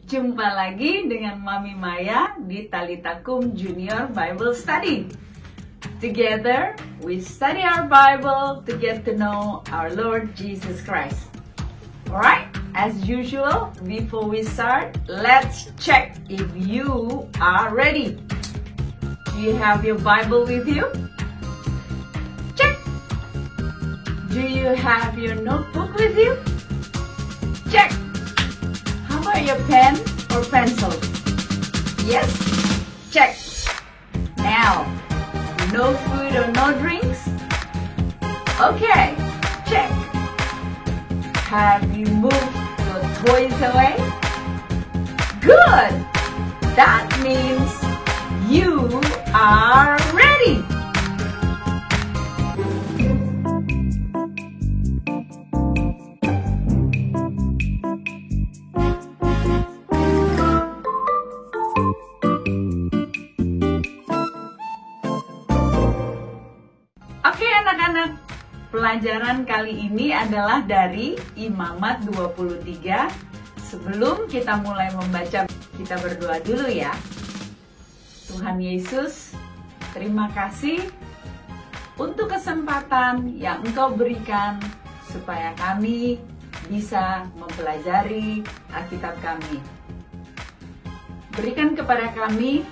Jumpa lagi dengan Mami Maya di Talitakum Junior Bible Study. Together, we study our Bible to get to know our Lord Jesus Christ. Alright, as usual, before we start, let's check if you are ready. Do you have your Bible with you? Check. Do you have your notebook with you? Check. How about your pen or pencil? Yes? Check. Now, no food or no drinks? Okay, check. Have you moved your toys away? Good! That means you are ready! Oke anak-anak, pelajaran kali ini adalah dari Imamat 23. Sebelum kita mulai membaca, kita berdoa dulu ya. Tuhan Yesus, terima kasih untuk kesempatan yang Engkau berikan supaya kami bisa mempelajari Alkitab kami. Berikan kepada kami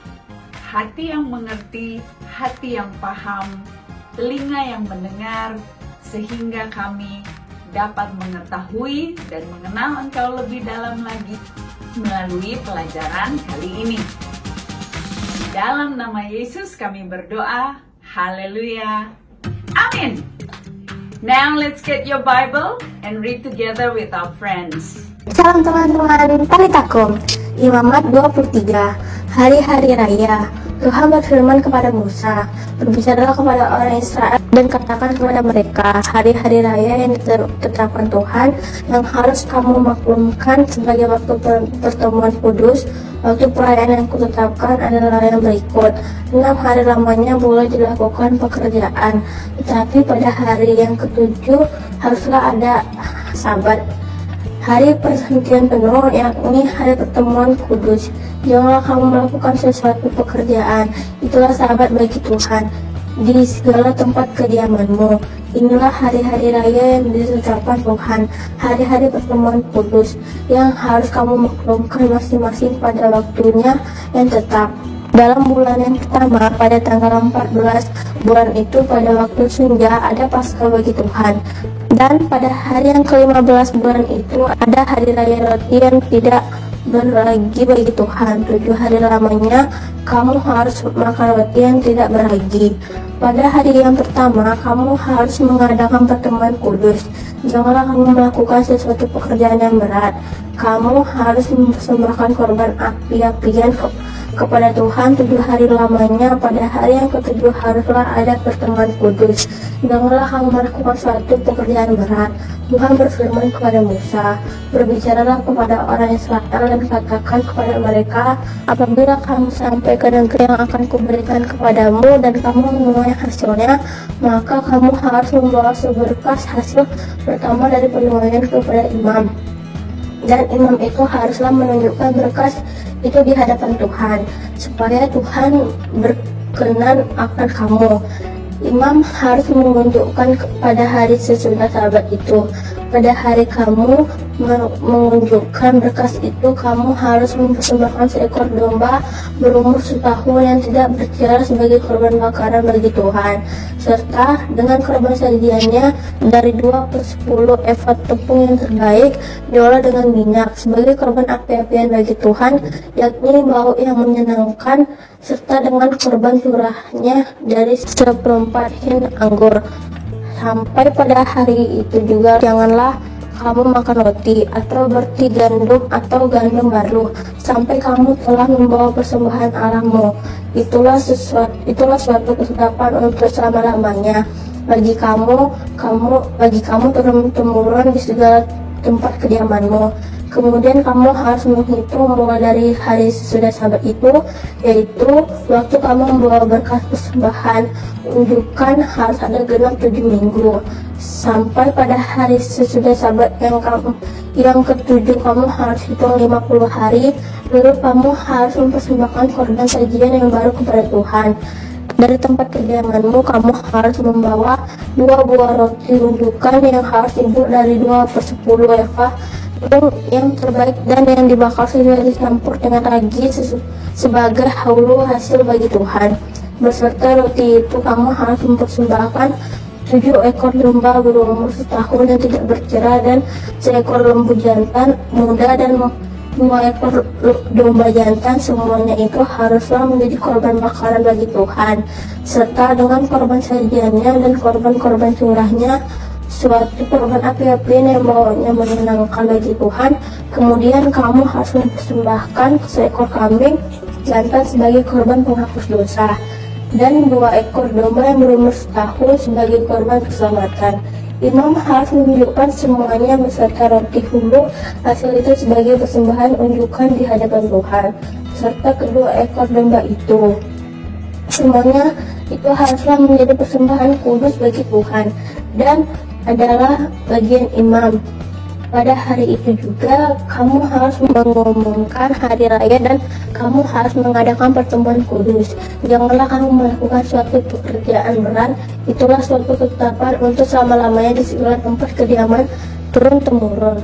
hati yang mengerti, hati yang paham, telinga yang mendengar, sehingga kami dapat mengetahui dan mengenal Engkau lebih dalam lagi melalui pelajaran kali ini. Di dalam nama Yesus kami berdoa, haleluya, amin. Now let's get your Bible and read together with our friends. Salam teman-teman, Talitakum, Imamat 23, Hari-hari Raya. Tuhan berfirman kepada Musa, berbicaralah kepada orang Israel dan katakan kepada mereka, hari-hari raya yang ditetapkan Tuhan yang harus kamu maklumkan sebagai waktu pertemuan kudus. Waktu perayaan yang kutetapkan adalah yang berikut. 6 hari lamanya boleh dilakukan pekerjaan, tetapi pada hari yang ketujuh haruslah ada Sabat, hari perhentian penuh, yakni hari pertemuan kudus. Janganlah kamu melakukan sesuatu pekerjaan, itulah Sabat bagi Tuhan di segala tempat kediamanmu. Inilah hari-hari raya yang ditetapkan Tuhan, hari-hari pertemuan kudus yang harus kamu maklumkan masing-masing pada waktunya yang tetap. Dalam bulan yang pertama, pada tanggal 14 bulan itu, pada waktu senja ada Paskah bagi Tuhan. Dan pada hari yang ke-15 bulan itu ada hari raya roti yang tidak beragi bagi Tuhan. 7 hari lamanya kamu harus makan roti yang tidak beragi. Pada hari yang pertama kamu harus mengadakan pertemuan kudus. Janganlah kamu melakukan sesuatu pekerjaan yang berat. Kamu harus mempersembahkan korban api-apian kepada Tuhan 7 hari lamanya. Pada hari yang ketujuh haruslah ada pertemuan kudus. Janganlah kamu melakukan suatu pekerjaan berat. Tuhan berfirman kepada Musa, berbicaralah kepada orang Israel dan katakan kepada mereka, apabila kamu sampai ke negeri yang akan kuberikan kepadamu dan kamu menuai hasilnya, maka kamu harus membawa seberkas hasil pertama dari penuaian kepada imam. Dan imam itu haruslah menunjukkan berkas itu di hadapan Tuhan, supaya Tuhan berkenan akan kamu. Imam harus menunjukkan pada hari sesudah Sabat itu. Pada hari kamu menunjukkan berkas itu, kamu harus mempersembahkan seekor domba berumur setahun yang tidak bercela sebagai korban bakaran bagi Tuhan, serta dengan korban sajiannya dari 2/10 efa tepung yang terbaik diolah dengan minyak sebagai korban api-apian bagi Tuhan, yakni bau yang menyenangkan, serta dengan korban curahnya dari 1/4 hin anggur. Sampai pada hari itu juga janganlah kamu makan roti atau roti gandum atau gandum baru sampai kamu telah membawa persembahan Allahmu. Itulah suatu ketetapan untuk selama-lamanya bagi kamu turun-temurun di segala tempat kediamanmu. Kemudian kamu harus menghitung mulai dari hari sesudah Sabat itu, yaitu waktu kamu membawa berkat persembahan unjukan harus ada genap 7 minggu. Sampai pada hari sesudah Sabat yang ketujuh kamu harus hitung 50 hari. Lalu kamu harus mempersembahkan korban sajian yang baru kepada Tuhan. Dari tempat kediamanmu kamu harus membawa 2 buah roti unjukan yang harus dibuat dari 2/10 eva yang terbaik dan yang dibakar sudah dicampur dengan ragi sebagai haulu hasil bagi Tuhan. Beserta roti itu kamu harus mempersembahkan 7 ekor domba berumur setahun yang tidak bercerai dan seekor lembu jantan muda dan 2 ekor domba jantan. Semuanya itu haruslah menjadi korban bakaran bagi Tuhan, serta dengan korban sajiannya dan korban-korban curahnya, suatu korban api-apian yang baunya menyenangkan bagi Tuhan. Kemudian kamu harus mempersembahkan seekor kambing jantan sebagai korban penghapus dosa dan 2 ekor domba yang berumur setahun sebagai korban keselamatan. Imam harus menunjukkan semuanya beserta roti hulu hasil itu sebagai persembahan unjukan di hadapan Tuhan, serta kedua ekor domba itu. Semuanya itu haruslah menjadi persembahan kudus bagi Tuhan dan adalah bagian imam. Pada hari itu juga kamu harus mengumumkan hari raya dan kamu harus mengadakan pertemuan kudus. Janganlah kamu melakukan suatu pekerjaan berat, itulah suatu ketetapan untuk selama-lamanya di segala tempat kediaman turun-temurun.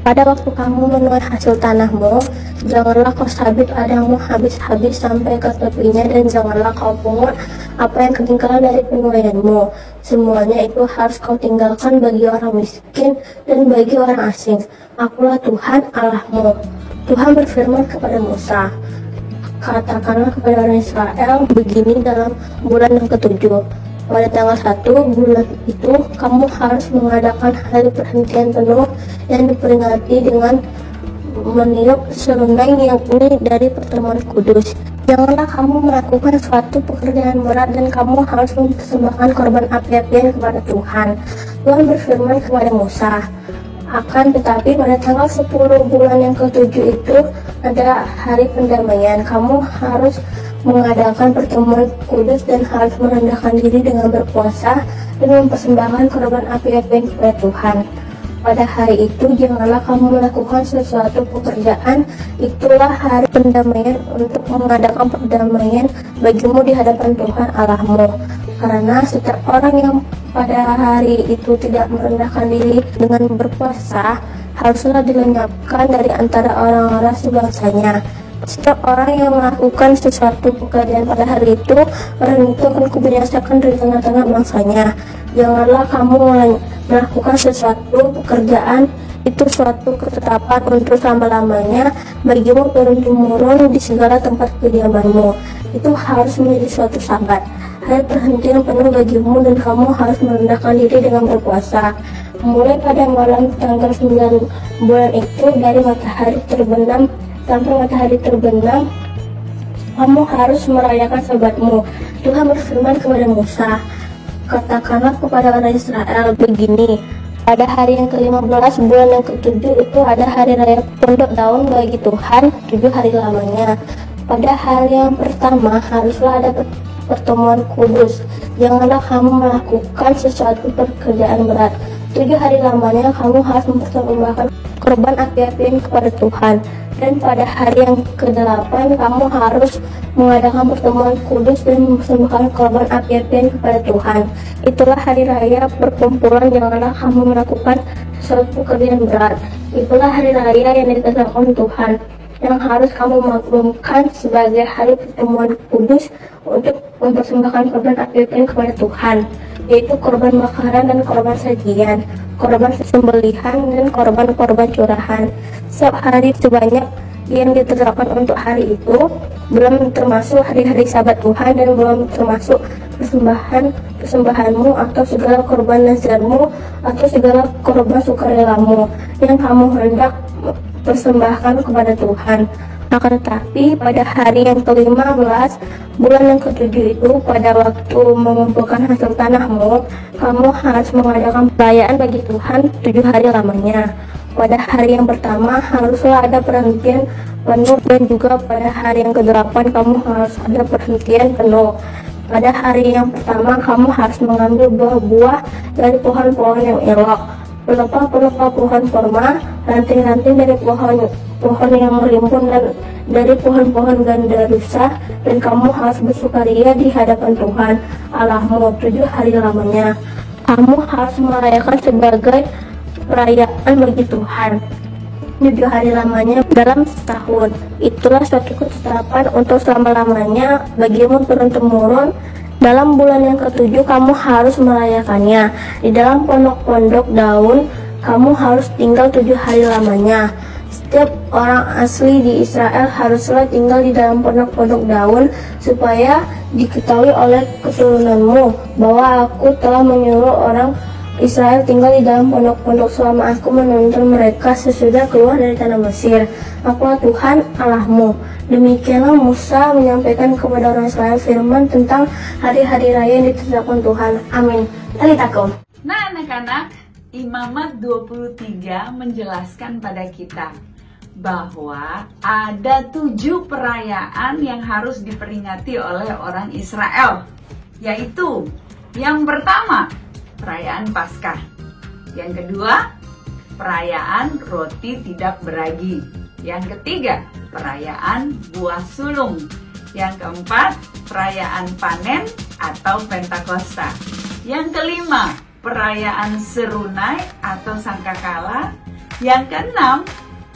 Pada waktu kamu menuai hasil tanahmu, janganlah kau sabit ladangmu habis-habis sampai ke tepinya, dan janganlah kau pungut apa yang ketinggalan dari penuaianmu. Semuanya itu harus kau tinggalkan bagi orang miskin dan bagi orang asing. Akulah Tuhan Allahmu. Tuhan berfirman kepada Musa, katakanlah kepada orang Israel begini dalam bulan yang ketujuh. Pada tanggal 1 bulan itu kamu harus mengadakan hari perhentian penuh yang diperingati dengan meniup serundeng, yang ini dari pertemuan kudus. Janganlah kamu melakukan suatu pekerjaan berat dan kamu harus mempersembahkan korban api-apian kepada Tuhan. Tuhan berfirman kepada Musa, akan tetapi pada tanggal 10 bulan yang ketujuh itu adalah hari pendamaian. Kamu harus mengadakan pertemuan kudus dan harus merendahkan diri dengan berpuasa dan mempersembahkan korban api-apian kepada Tuhan. Pada hari itu janganlah kamu melakukan sesuatu pekerjaan, itulah hari pendamaian untuk mengadakan perdamaian bagimu di hadapan Tuhan Allahmu. Karena setiap orang yang pada hari itu tidak merendahkan diri dengan berpuasa haruslah dilenyapkan dari antara orang-orang sebangsanya. Setiap orang yang melakukan sesuatu pekerjaan pada hari itu, orang itu akan kubinasakan dari tengah-tengah bangsanya. Janganlah kamu melakukan sesuatu pekerjaan, itu suatu ketetapan untuk selama-lamanya bagimu turun-temurun di segala tempat kediamanmu. Itu harus menjadi suatu sabat, hari perhentian penuh bagimu, dan kamu harus merendahkan diri dengan berpuasa. Mulai pada malam tanggal 9 bulan itu, dari matahari terbenam sampai matahari terbenam, kamu harus merayakan sabatmu. Tuhan berfirman kepada Musa, katakanlah kepada orang Israel begini, pada hari yang ke-15 bulan yang ke-7 itu ada hari raya pondok daun bagi Tuhan 7 hari lamanya. Pada hari yang pertama haruslah ada pertemuan kudus. Janganlah kamu melakukan sesuatu pekerjaan berat. 7 hari lamanya kamu harus mempersembahkan korban api-apian kepada Tuhan. Dan pada hari yang ke-8 kamu harus mengadakan pertemuan kudus dan mempersembahkan korban api-apian kepada Tuhan. Itulah hari raya perkumpulan. Janganlah kamu melakukan sesuatu pekerjaan berat. Itulah hari raya yang ditetapkan Tuhan, yang harus kamu maklumkan sebagai hari pertemuan kudus untuk mempersembahkan korban api-apian kepada Tuhan, yaitu korban bakaran dan korban sajian, korban sembelihan dan korban-korban curahan. Setiap hari sebanyak yang ditetapkan untuk hari itu, belum termasuk hari-hari sabat Tuhan dan belum termasuk persembahanmu atau segala korban nazarmu atau segala korban sukarelamu yang kamu hendak persembahkan kepada Tuhan. Akan tetapi pada hari yang ke-15 bulan yang ke-7 itu, pada waktu mengumpulkan hasil tanahmu, kamu harus mengadakan perayaan bagi Tuhan 7 hari lamanya. Pada hari yang pertama haruslah ada perhentian penuh, dan juga pada hari yang ke-8 kamu harus ada perhentian penuh. Pada hari yang pertama kamu harus mengambil buah-buah dari pohon-pohon yang elok, pelepah-pelepah pohon kurma, ranting-ranting dari pohon yang merimbun, dan dari pohon-pohon gandarusa, dan kamu harus bersukaria di hadapan Tuhan Allahmu 7 hari lamanya. Kamu harus merayakan sebagai perayaan bagi Tuhan 7 hari lamanya dalam setahun. Itulah suatu ketetapan untuk selama-lamanya bagimu turun-temurun. Dalam bulan yang ke-7 kamu harus merayakannya. Di dalam pondok-pondok daun kamu harus tinggal 7 hari lamanya. Setiap orang asli di Israel haruslah tinggal di dalam pondok-pondok daun, supaya diketahui oleh keturunanmu bahwa aku telah menyuruh orang Israel tinggal di dalam pondok-pondok selama aku menuntun mereka sesudah keluar dari tanah Mesir. Akulah Tuhan Allahmu. Demikianlah Musa menyampaikan kepada orang Israel firman tentang hari-hari raya yang ditetapkan Tuhan. Amin. Talitakum. Nah anak-anak, Imamat 23 menjelaskan pada kita bahwa ada 7 perayaan yang harus diperingati oleh orang Israel, yaitu yang pertama, perayaan Paskah. Yang kedua, perayaan roti tidak beragi. Yang ketiga, perayaan buah sulung. Yang keempat, perayaan panen atau Pentakosta. Yang kelima, perayaan serunai atau sangkakala. Yang keenam,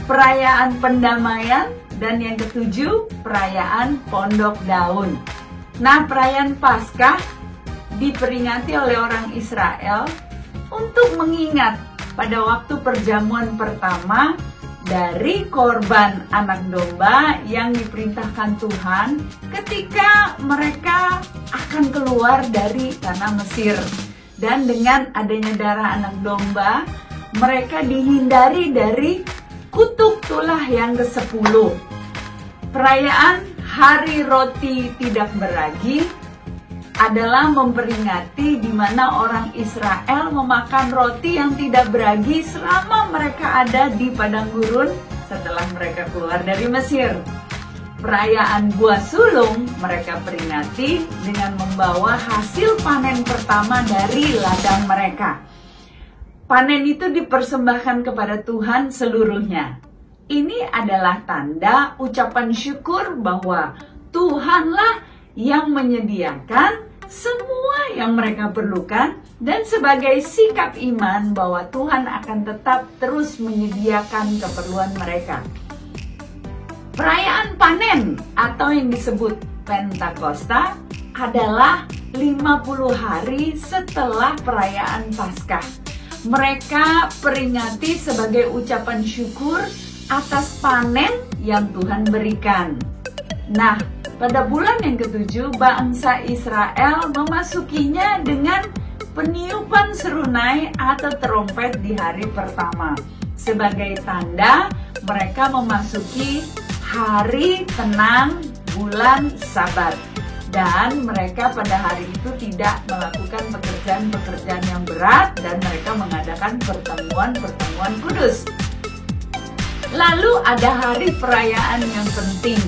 perayaan pendamaian. Dan yang ketujuh, perayaan pondok daun. Nah, perayaan Paskah diperingati oleh orang Israel untuk mengingat pada waktu perjamuan pertama dari korban anak domba yang diperintahkan Tuhan ketika mereka akan keluar dari tanah Mesir. Dan dengan adanya darah anak domba, mereka dihindari dari kutuk tulah yang ke-10. Perayaan Hari Roti Tidak Beragi adalah memperingati di mana orang Israel memakan roti yang tidak beragi selama mereka ada di padang gurun setelah mereka keluar dari Mesir. Perayaan buah sulung mereka peringati dengan membawa hasil panen pertama dari ladang mereka. Panen itu dipersembahkan kepada Tuhan seluruhnya. Ini adalah tanda ucapan syukur bahwa Tuhanlah yang menyediakan semua yang mereka perlukan, dan sebagai sikap iman bahwa Tuhan akan tetap terus menyediakan keperluan mereka. Perayaan panen atau yang disebut Pentakosta adalah 50 hari setelah perayaan Paskah. Mereka peringati sebagai ucapan syukur atas panen yang Tuhan berikan. Nah, pada bulan yang ke-7, bangsa Israel memasukinya dengan peniupan serunai atau trompet di hari pertama. Sebagai tanda mereka memasuki hari tenang bulan Sabat. Dan mereka pada hari itu tidak melakukan pekerjaan-pekerjaan yang berat, dan mereka mengadakan pertemuan-pertemuan kudus. Lalu ada hari perayaan yang penting,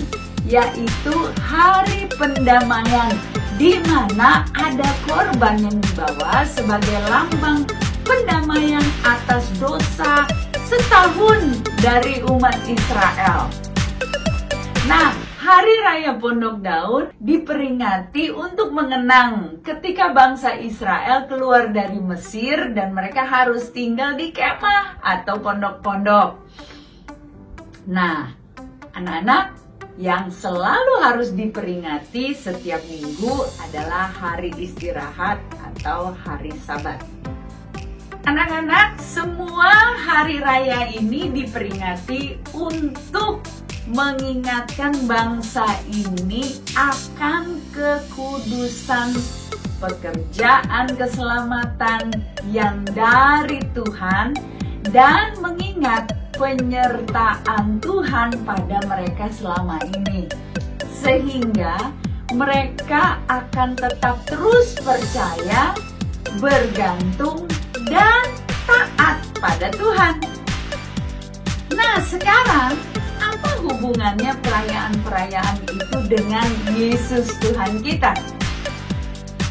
yaitu hari pendamaian, di mana ada korban yang dibawa sebagai lambang pendamaian atas dosa setahun dari umat Israel. Nah, Hari Raya Pondok Daun diperingati untuk mengenang ketika bangsa Israel keluar dari Mesir dan mereka harus tinggal di kemah atau pondok-pondok. Nah, anak-anak, yang selalu harus diperingati setiap minggu adalah hari istirahat atau hari Sabat. Anak-anak, semua hari raya ini diperingati untuk mengingatkan bangsa ini akan kekudusan, pekerjaan keselamatan yang dari Tuhan, dan mengingat penyertaan Tuhan pada mereka selama ini, sehingga mereka akan tetap terus percaya, bergantung, dan taat pada Tuhan. Sekarang, apa hubungannya perayaan-perayaan itu dengan Yesus Tuhan kita?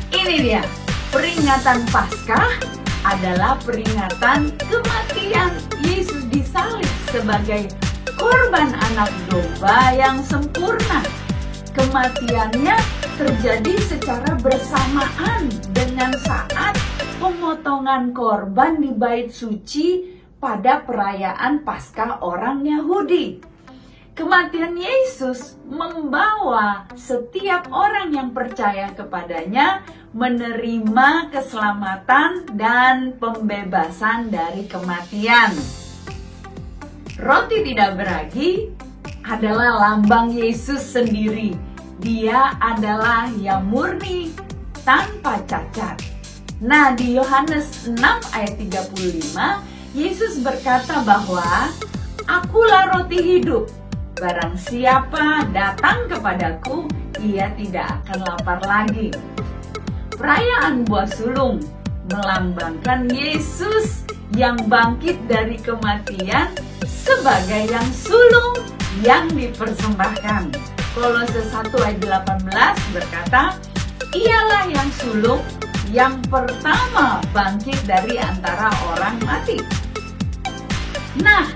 Ini dia, peringatan Paskah adalah peringatan kematian Yesus disalib sebagai korban anak domba yang sempurna. Kematiannya terjadi secara bersamaan dengan saat pemotongan korban di Bait Suci pada perayaan Paskah orang Yahudi. Kematian Yesus membawa setiap orang yang percaya kepadanya menerima keselamatan dan pembebasan dari kematian. Roti tidak beragi adalah lambang Yesus sendiri. Dia adalah yang murni, tanpa cacat. Nah, di Yohanes 6 ayat 35, Yesus berkata bahwa Akulah roti hidup. Barang siapa datang kepadaku, ia tidak akan lapar lagi. Perayaan buah sulung melambangkan Yesus yang bangkit dari kematian sebagai yang sulung yang dipersembahkan. Kolose 1 ayat 18 berkata, Ialah yang sulung yang pertama bangkit dari antara orang mati. Nah,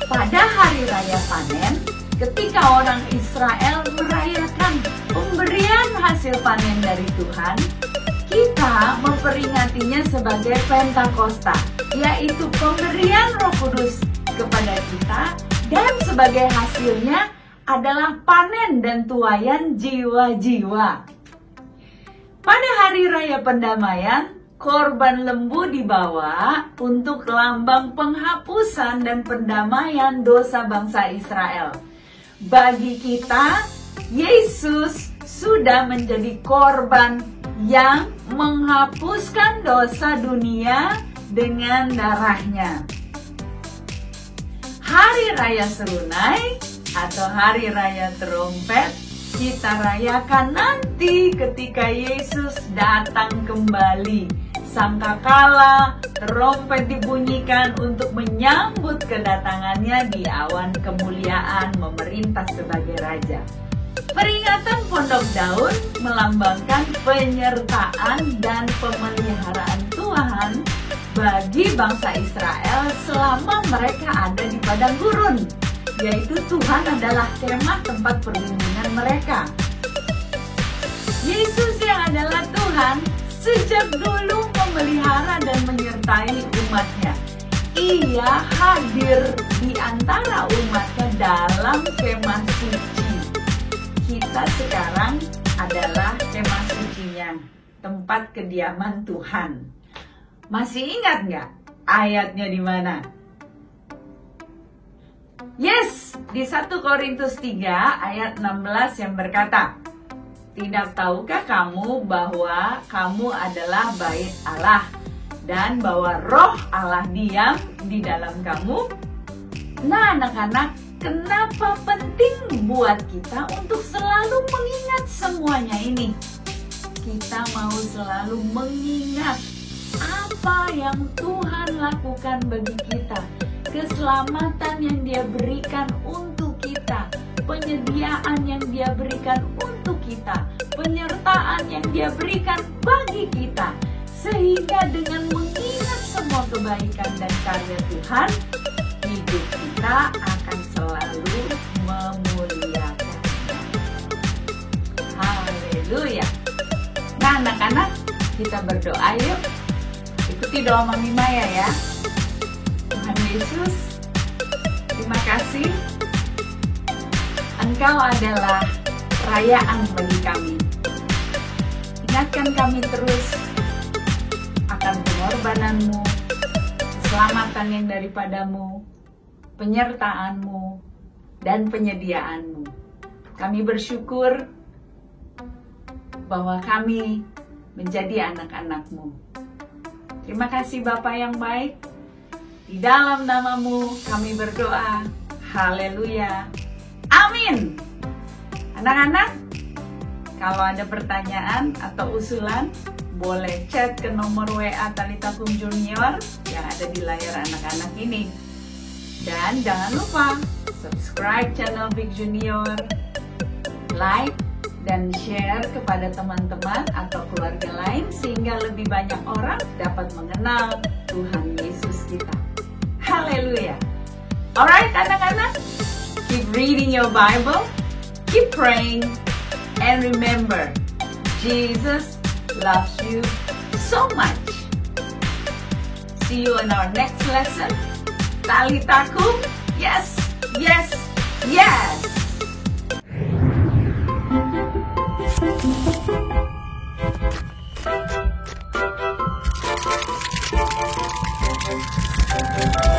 pada hari raya panen, ketika orang Israel merayakan pemberian hasil panen dari Tuhan, kita memperingatinya sebagai Pentakosta, yaitu pemberian Roh Kudus kepada kita, dan sebagai hasilnya adalah panen dan tuaian jiwa-jiwa. Pada hari raya pendamaian, korban lembu dibawa untuk lambang penghapusan dan pendamaian dosa bangsa Israel. Bagi kita, Yesus sudah menjadi korban yang menghapuskan dosa dunia dengan darahnya. Hari Raya Serunai atau Hari Raya Terompet kita rayakan nanti ketika Yesus datang kembali. Sangkakala terompet dibunyikan untuk menyambut kedatangannya di awan kemuliaan memerintah sebagai Raja. Peringatan Pondok Daun melambangkan penyertaan dan pemeliharaan Tuhan bagi bangsa Israel selama mereka ada di padang gurun, yaitu Tuhan adalah kemah tempat perlindungan mereka. Yesus yang adalah Tuhan sejak dulu memelihara dan menyertai umatnya. Ia hadir di antara umatnya dalam kemah suci. Kita sekarang adalah kemah sucinya, tempat kediaman Tuhan. Masih ingat nggak ayatnya di mana? Yes, di 1 Korintus 3 ayat 16 yang berkata, Tidak tahukah kamu bahwa kamu adalah bait Allah dan bahwa roh Allah diam di dalam kamu? Nah, anak-anak, kenapa penting buat kita untuk selalu mengingat semuanya ini? Kita mau selalu mengingat apa yang Tuhan lakukan bagi kita, keselamatan yang Dia berikan untuk kita, penyediaan yang Dia berikan untuk kita, penyertaan yang Dia berikan bagi kita, sehingga dengan mengingat semua kebaikan dan karya Tuhan, hidup kita akan selalu memuliakan. Haleluya. Nah, anak-anak, kita berdoa yuk. Ikuti doa Mami Maya ya. Tuhan Yesus, terima kasih. Engkau adalah perayaan bagi kami. Ingatkan kami terus akan pengorbananmu, keselamatan yang daripadamu, penyertaanmu, dan penyediaanmu. Kami bersyukur bahwa kami menjadi anak-anak-Mu. Terima kasih Bapa yang baik. Di dalam nama-Mu kami berdoa. Haleluya. Amin. Anak-anak, kalau ada pertanyaan atau usulan, boleh chat ke nomor WA Talitakum Junior yang ada di layar anak-anak ini. Dan jangan lupa subscribe channel Big Junior, like dan share kepada teman-teman atau keluarga lain sehingga lebih banyak orang dapat mengenal Tuhan Yesus kita. Haleluya. Alright anak-anak, keep reading your Bible, keep praying, and remember, Jesus loves you so much. See you in our next lesson. Talitha kum, yes, yes, yes. Thank you.